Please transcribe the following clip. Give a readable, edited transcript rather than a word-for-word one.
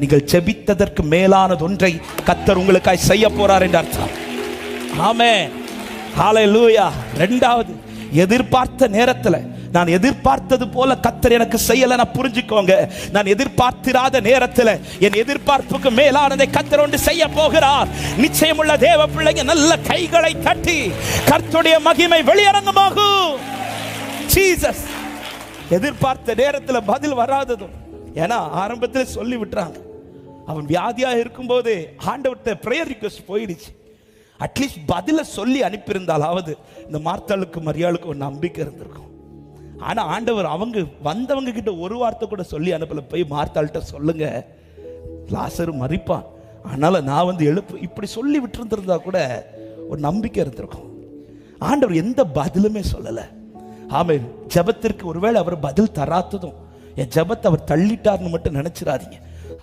நீங்கள் ஜெபித்ததற்கு மேலானது ஒன்றை கர்த்தர் உங்களுக்காய் செய்ய போறார் என்று அர்த்தம். ஆமென், ஹல்லேலூயா. இரண்டாவது, எதிர்பார்த்த நேரத்தில் நான் எதிர்பார்த்தது போல கர்த்தர் எனக்கு செய்யலன்னா புரிஞ்சுக்கோங்க, நான் எதிர்பார்த்திராத நேரத்தில் என் எதிர்பார்ப்புக்கு மேலானதை கர்த்தர் ஒன்று செய்ய போகிறார். நிச்சயமுள்ள தேவ பிள்ளைங்க நல்ல கைகளை தட்டி கர்த்தருடைய மகிமை வெளியரங்கமாகும். ஜீசஸ். எதிர்பார்த்த நேரத்தில் பதில் வராததும், ஏன்னா ஆரம்பத்தில் சொல்லி விட்டுறாங்க. அவன் வியாதியா இருக்கும்போது ஆண்டவர்கிட்ட பிரேயர் ரிக்வெஸ்ட் போயிடுச்சு. அட்லீஸ்ட் பதில சொல்லி அனுப்பியிருந்தாலாவது இந்த மார்த்தாளுக்கு மரியாளுக்கு ஒரு நம்பிக்கை இருந்திருக்கும். ஆனா ஆண்டவர் அவங்க வந்தவங்க கிட்ட ஒரு வார்த்தை கூட சொல்லி அனுப்பல. போய் மார்த்தாள்கிட்ட சொல்லுங்க, லாசரு மரிப்பான், அதனால நான் எழுப்பு, இப்படி சொல்லி விட்டுருந்திருந்தா கூட ஒரு நம்பிக்கை இருந்திருக்கும். ஆண்டவர் எந்த பதிலுமே சொல்லல. ஆமென். ஜெபத்திற்கு ஒருவேளை அவர் பதில் தராததும் என் ஜெபத்தை அவர் தள்ளிட்டார்னு மட்டும் நினைச்சிடாதீங்க.